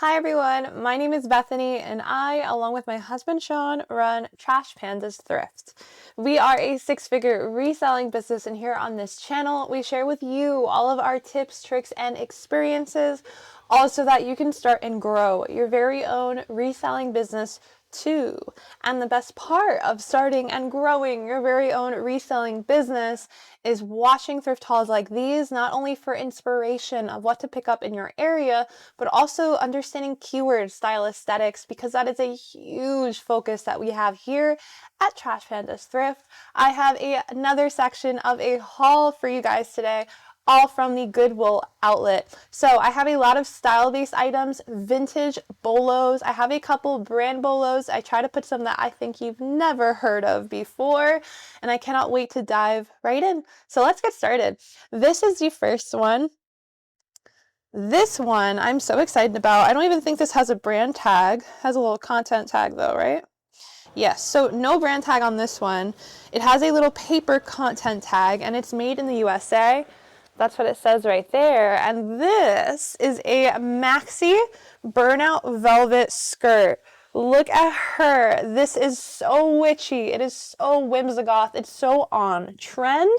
Hi everyone, my name is Bethany and I, along with my husband Sean, run Trash Pandas Thrift. We are a six-figure reselling business, and here on this channel we share with you all of our tips, tricks, and experiences, all so that you can start and grow your very own reselling business too. And the best part of starting and growing your very own reselling business is watching thrift hauls like these, not only for inspiration of what to pick up in your area, but also understanding keywords, style, aesthetics, because that is a huge focus that we have here at Trash Pandas Thrift. I have another section of a haul for you guys today, all from the Goodwill outlet. So I have a lot of style-based items, vintage bolos. I have a couple brand bolos. I try to put some that I think you've never heard of before, and I cannot wait to dive right in. So let's get started. This is the first one. This one I'm so excited about. I don't even think this has a brand tag. It has a little content tag though, right? Yes, so no brand tag on this one. It has a little paper content tag and it's made in the USA. That's what it says right there. And this is a maxi burnout velvet skirt. Look at her. This is so witchy. It is so whimsigoth. It's so on trend.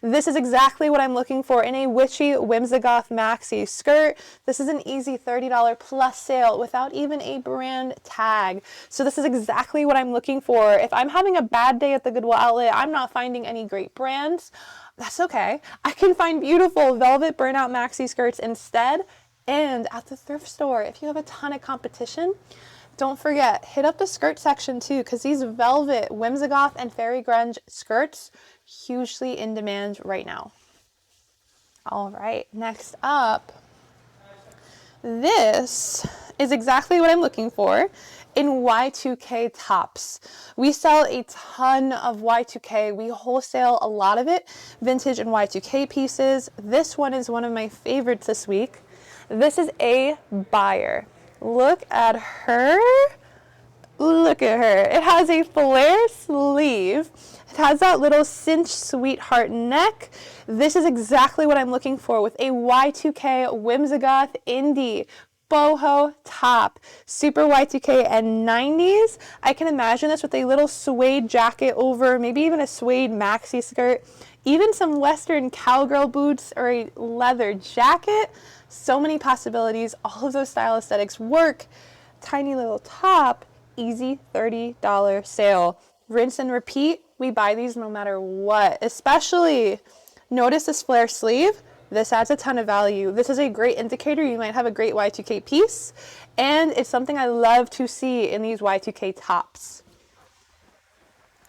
This is exactly what I'm looking for in a witchy whimsigoth maxi skirt. This is an easy $30 plus sale without even a brand tag. So this is exactly what I'm looking for. If I'm having a bad day at the Goodwill outlet, I'm not finding any great brands. That's okay. I can find beautiful velvet burnout maxi skirts instead. And at the thrift store, if you have a ton of competition, don't forget, hit up the skirt section too, because these velvet, whimsigoth, and fairy grunge skirts, hugely in demand right now. All right, next up, this is exactly what I'm looking for in Y2K tops. We sell a ton of Y2K. We wholesale a lot of it, vintage and Y2K pieces. This one is one of my favorites this week. This is a buyer. Look at her. Look at her. It has a flare sleeve. It has that little cinch sweetheart neck. This is exactly what I'm looking for with a Y2K whimsigoth indie boho top. Super Y2K and 90s. I can imagine this with a little suede jacket over, maybe even a suede maxi skirt, even some Western cowgirl boots or a leather jacket. So many possibilities. All of those style aesthetics work. Tiny little top, easy $30 sale. Rinse and repeat. We buy these no matter what. Especially, notice this flare sleeve. This adds a ton of value. This is a great indicator you might have a great Y2K piece. And it's something I love to see in these Y2K tops.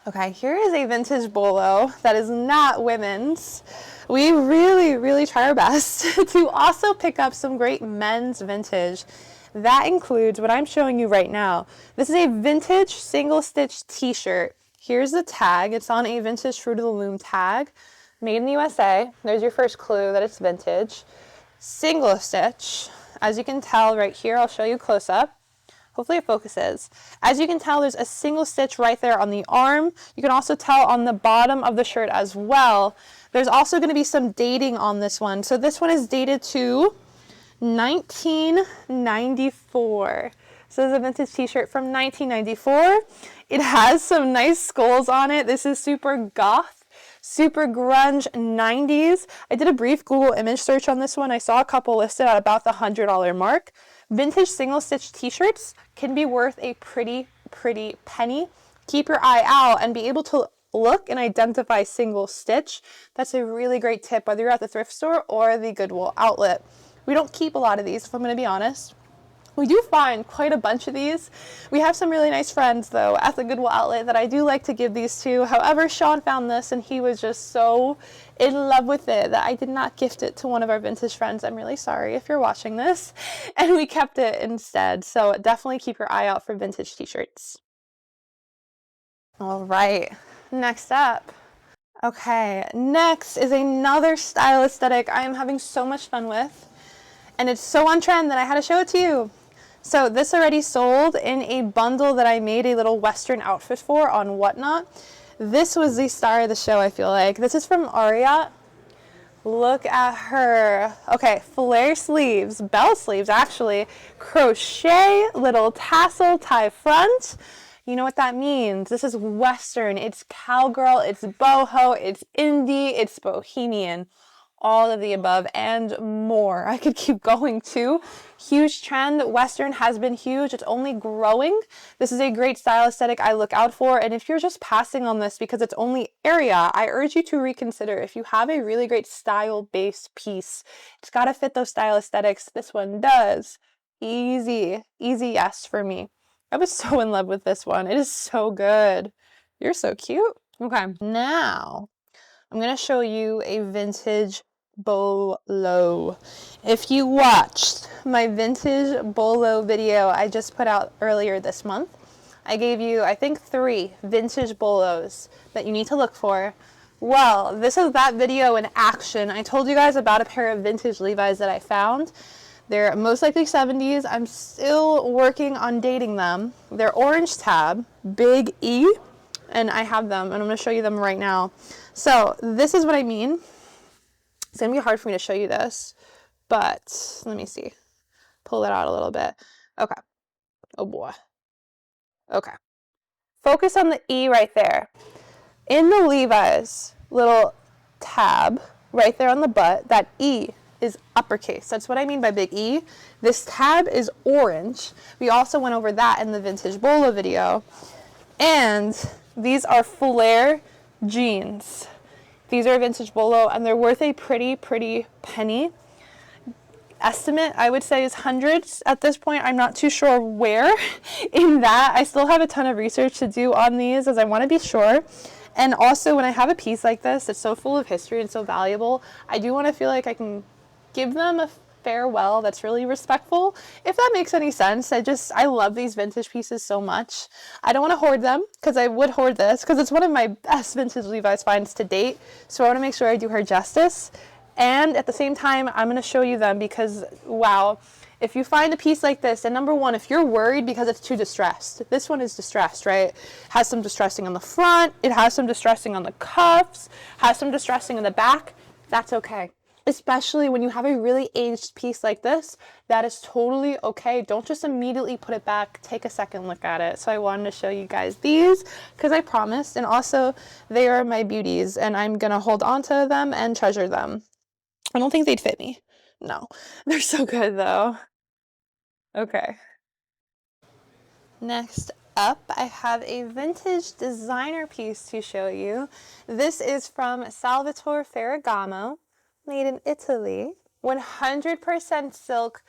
Okay, here is a vintage bolo that is not women's. We really try our best to also pick up some great men's vintage. That includes what I'm showing you right now. This is a vintage single stitch t-shirt. Here's the tag. It's on a vintage Fruit of the Loom tag. Made in the USA. There's your first clue that it's vintage. Single stitch. As you can tell right here, I'll show you close up. Hopefully it focuses. As you can tell, there's a single stitch right there on the arm. You can also tell on the bottom of the shirt as well. There's also going to be some dating on this one. So this one is dated to 1994. So this is a vintage t-shirt from 1994. It has some nice skulls on it. This is super goth, super grunge 90s. I did a brief Google image search on this one. I saw a couple listed at about the $100 mark. Vintage single stitch t-shirts can be worth a pretty penny. Keep your eye out and be able to look and identify single stitch. That's a really great tip, whether you're at the thrift store or the Goodwill outlet. We don't keep a lot of these, if I'm going to be honest. We do find quite a bunch of these. We have some really nice friends, though, at the Goodwill outlet that I do like to give these to. However, Sean found this, and he was just so in love with it that I did not gift it to one of our vintage friends. I'm really sorry if you're watching this. And we kept it instead. So definitely keep your eye out for vintage t-shirts. All right, next up. Okay, next is another style aesthetic I am having so much fun with. And it's so on trend that I had to show it to you. So this already sold in a bundle that I made a little Western outfit for on Whatnot. This was the star of the show, I feel like. This is from Ariat. Look at her. Okay, flare sleeves, bell sleeves actually, crochet little tassel tie front. You know what that means. This is Western, it's cowgirl, it's boho, it's indie, it's bohemian. All of the above and more. I could keep going too. Huge trend. Western has been huge. It's only growing. This is a great style aesthetic I look out for. And if you're just passing on this because it's only area, I urge you to reconsider. If you have a really great style-based piece, it's got to fit those style aesthetics. This one does. Easy yes for me. I was so in love with this one. It is so good. You're so cute. Okay, now I'm going to show you a vintage bolo. If you watched my vintage bolo video I just put out earlier this month, I gave you, I think, 3 vintage bolos that you need to look for. Well, this is that video in action. I told you guys about a pair of vintage Levi's that I found. They're most likely 70s. I'm still working on dating them. They're orange tab, big E, and I have them, and I'm going to show you them right now. So this is what I mean. It's going to be hard for me to show you this, but let me see. Pull that out a little bit. Okay. Oh boy. Okay. Focus on the E right there. In the Levi's little tab right there on the butt, that E is uppercase. That's what I mean by big E. This tab is orange. We also went over that in the vintage bolo video. And these are flare jeans. These are a vintage bolo, and they're worth a pretty penny. Estimate, I would say, is hundreds at this point. I'm not too sure where in that. I still have a ton of research to do on these as I want to be sure. And also, when I have a piece like this that's so full of history and so valuable, I do want to feel like I can give them a farewell that's really respectful, if that makes any sense. I love these vintage pieces so much. I don't want to hoard them, because I would hoard this, because it's one of my best vintage Levi's finds to date, so I want to make sure I do her justice. And at the same time, I'm going to show you them because, wow, if you find a piece like this, and number one, if you're worried because it's too distressed, this one is distressed, right? Has some distressing on the front, it has some distressing on the cuffs, has some distressing in the back, that's okay. Especially when you have a really aged piece like this, that is totally okay. Don't just immediately put it back. Take a second look at it. So I wanted to show you guys these because I promised. And also, they are my beauties, and I'm going to hold on to them and treasure them. I don't think they'd fit me. No. They're so good, though. Okay. Next up, I have a vintage designer piece to show you. This is from Salvatore Ferragamo, made in Italy. 100% silk,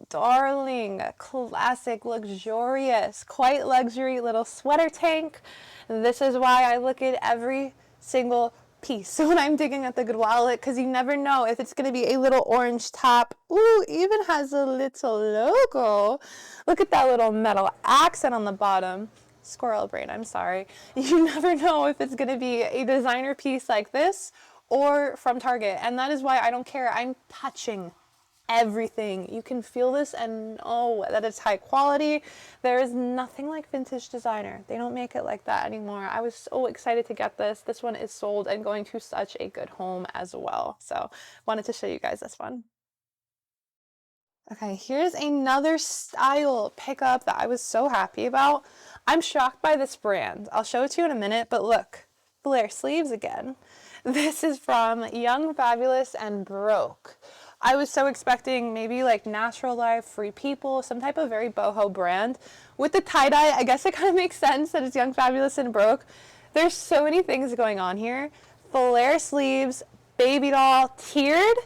darling, classic, luxurious, quite luxury little sweater tank. This is why I look at every single piece when I'm digging at the Goodwill, because you never know if it's going to be a little orange top. Ooh, even has a little logo. Look at that little metal accent on the bottom. Squirrel brain, I'm sorry. You never know if it's going to be a designer piece like this or from Target, and that is why I don't care. I'm touching everything. You can feel this and know that it's high quality. There is nothing like vintage designer. They don't make it like that anymore. I was so excited to get this. This one is sold and going to such a good home as well. So wanted to show you guys this one. Okay, here's another style pickup that I was so happy about. I'm shocked by this brand. I'll show it to you in a minute, but look, flare sleeves again. This is from Young, Fabulous, and Broke. I was so expecting maybe like Natural Life, Free People, some type of very boho brand. With the tie-dye, I guess it kind of makes sense that it's Young, Fabulous, and Broke. There's so many things going on here. Flare sleeves, baby doll, tiered,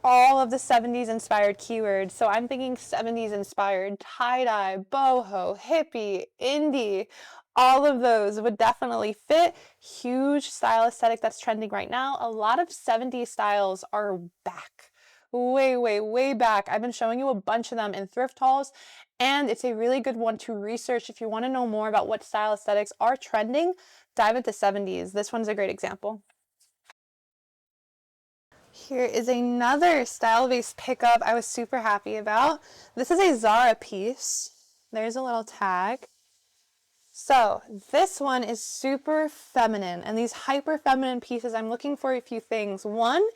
all of the 70s inspired keywords. So I'm thinking 70s inspired tie-dye, boho, hippie, indie. All of those would definitely fit. Huge style aesthetic that's trending right now. A lot of 70s styles are back. Way back. I've been showing you a bunch of them in thrift hauls, and it's a really good one to research if you want to know more about what style aesthetics are trending. Dive into 70s. This one's a great example. Here is another style-based pickup I was super happy about. This is a Zara piece. There's a little tag. So this one is super feminine, and these hyper feminine pieces, I'm looking for a few things. One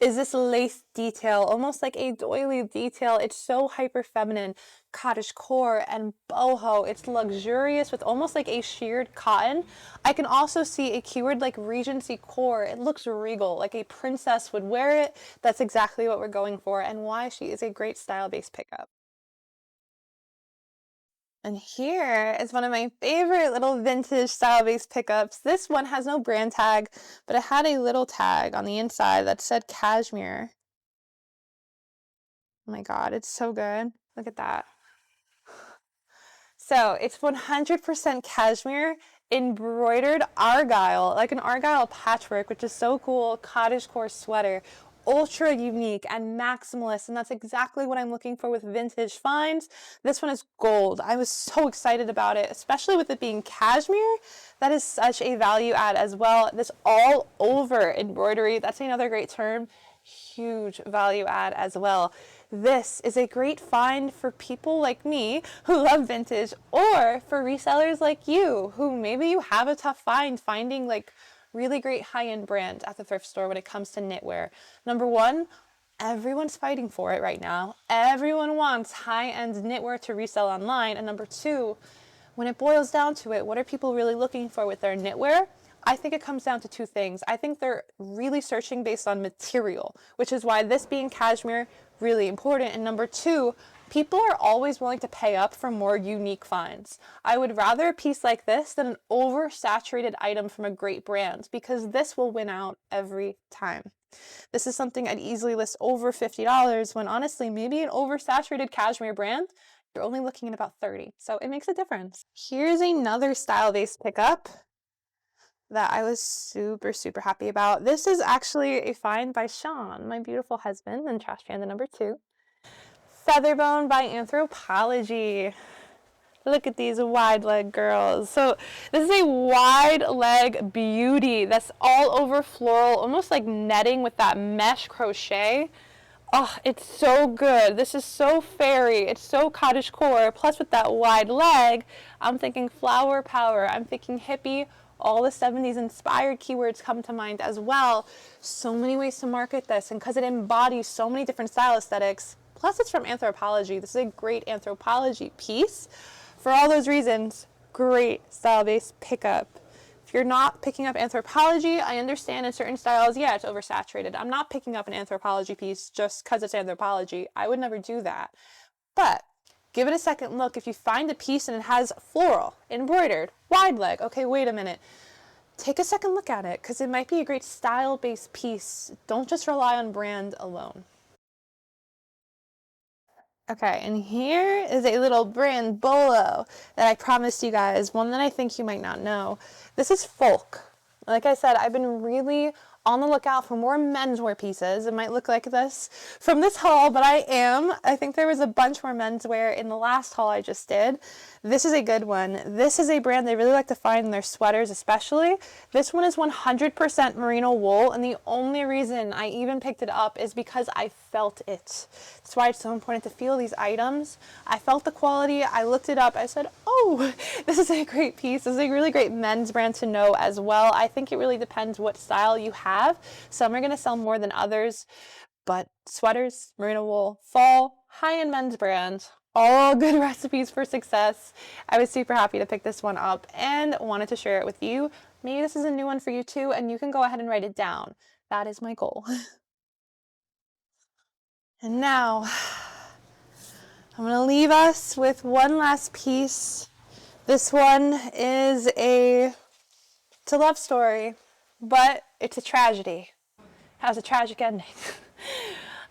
is this lace detail, almost like a doily detail. It's so hyper feminine, cottage core and boho. It's luxurious with almost like a sheared cotton. I can also see a keyword like Regency core. It looks regal, like a princess would wear it. That's exactly what we're going for and why she is a great style-based pickup. And here is one of my favorite little vintage style-based pickups. This one has no brand tag, but it had a little tag on the inside that said Cashmere. Oh my God, it's so good. Look at that. So it's 100% cashmere, embroidered argyle, like an argyle patchwork, which is so cool. Cottage core sweater, ultra unique and maximalist, and that's exactly what I'm looking for with vintage finds. This one is gold. I was so excited about it, especially with it being cashmere. That is such a value add as well. This all over embroidery, that's another great term. Huge value add as well. This is a great find for people like me who love vintage, or for resellers like you who maybe you have a tough find finding like really great high-end brands at the thrift store when it comes to knitwear. Number one, everyone's fighting for it right now. Everyone wants high-end knitwear to resell online. And number two, when it boils down to it, what are people really looking for with their knitwear? I think it comes down to two things. I think they're really searching based on material, which is why this being cashmere, really important. And number two, people are always willing to pay up for more unique finds. I would rather a piece like this than an oversaturated item from a great brand, because this will win out every time. This is something I'd easily list over $50 when honestly, maybe an oversaturated cashmere brand, you're only looking at about 30. So it makes a difference. Here's another style-based pickup that I was super, super happy about. This is actually a find by Sean, my beautiful husband, and Trash Panda number 2. Featherbone by Anthropology. Look at these wide leg girls. So this is a wide leg beauty that's all over floral, almost like netting with that mesh crochet. Oh, it's so good. This is so fairy. It's so cottage core. Plus with that wide leg, I'm thinking flower power. I'm thinking hippie. All the 70s inspired keywords come to mind as well. So many ways to market this, and because it embodies so many different style aesthetics, plus it's from Anthropology. This is a great Anthropology piece. For all those reasons, great style-based pickup. If you're not picking up Anthropology, I understand in certain styles, yeah, it's oversaturated. I'm not picking up an Anthropology piece just because it's Anthropology. I would never do that. But give it a second look. If you find a piece and it has floral, embroidered, wide leg, okay, wait a minute. Take a second look at it because it might be a great style-based piece. Don't just rely on brand alone. Okay, and here is a little brand bolo that I promised you guys, one that I think you might not know. This is folk. Like I said, I've been really on the lookout for more menswear pieces. It might look like this from this haul, but I am. I think there was a bunch more menswear in the last haul I just did. This is a good one. This is a brand they really like to find in their sweaters especially. This one is 100% merino wool, and the only reason I even picked it up is because I felt it. That's why it's so important to feel these items. I felt the quality. I looked it up. I said, oh, this is a great piece. This is a really great men's brand to know as well. I think it really depends what style you have. Some are going to sell more than others, but sweaters, merino wool, fall, high-end men's brand, all good recipes for success. I was super happy to pick this one up and wanted to share it with you. Maybe this is a new one for you too, and you can go ahead and write it down. That is my goal. And now, I'm going to leave us with one last piece. This one is it's a love story, but it's a tragedy. It has a tragic ending.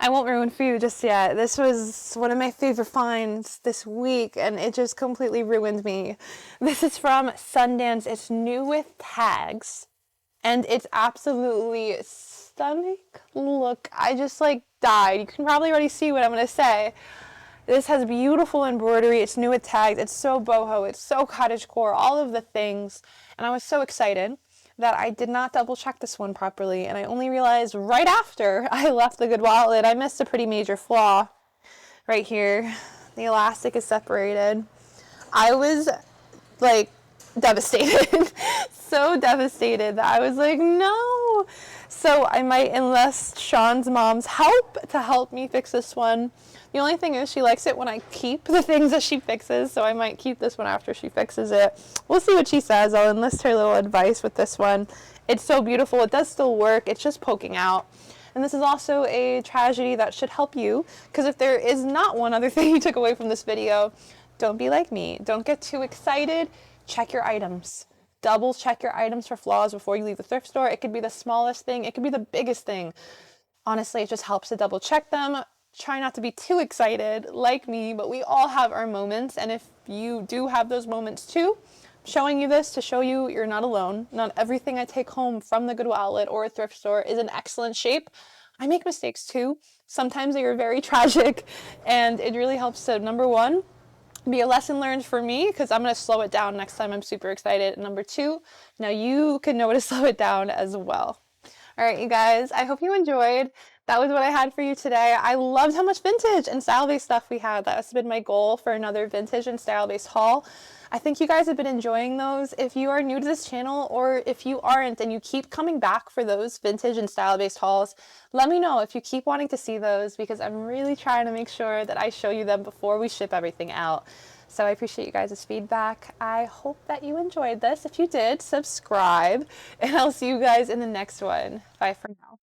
I won't ruin for you just yet. This was one of my favorite finds this week, and it just completely ruined me. This is from Sundance. It's new with tags, and it's absolutely stunning. Look, I just like died. You can probably already see what I'm going to say. This has beautiful embroidery. It's new with tags. It's so boho. It's so cottagecore. All of the things. And I was so excited that I did not double check this one properly, and I only realized right after I left the Goodwill outlet I missed a pretty major flaw right here. The elastic is separated. I was like devastated. So devastated that I was like, no. So I might enlist Sean's mom's help to help me fix this one. The only thing is she likes it when I keep the things that she fixes, so I might keep this one after she fixes it. We'll see what she says. I'll enlist her little advice with this one. It's so beautiful. It does still work. It's just poking out. And this is also a tragedy that should help you, because if there is not one other thing you took away from this video, don't be like me. Don't get too excited. Check your items. Double check your items for flaws before you leave the thrift store. It could be the smallest thing. It could be the biggest thing. Honestly, it just helps to double check them. Try not to be too excited like me, but we all have our moments. And if you do have those moments too, I'm showing you this to show you you're not alone. Not everything I take home from the Goodwill outlet or a thrift store is in excellent shape. I make mistakes too. Sometimes they are very tragic, and it really helps to, number one, be a lesson learned for me, because I'm going to slow it down next time I'm super excited. And number two, now you can know to slow it down as well. All right, you guys, I hope you enjoyed. That was what I had for you today. I loved how much vintage and style-based stuff we had. That has been my goal for another vintage and style-based haul. I think you guys have been enjoying those. If you are new to this channel, or if you aren't and you keep coming back for those vintage and style-based hauls, let me know if you keep wanting to see those, because I'm really trying to make sure that I show you them before we ship everything out. So I appreciate you guys' feedback. I hope that you enjoyed this. If you did, subscribe, and I'll see you guys in the next one. Bye for now.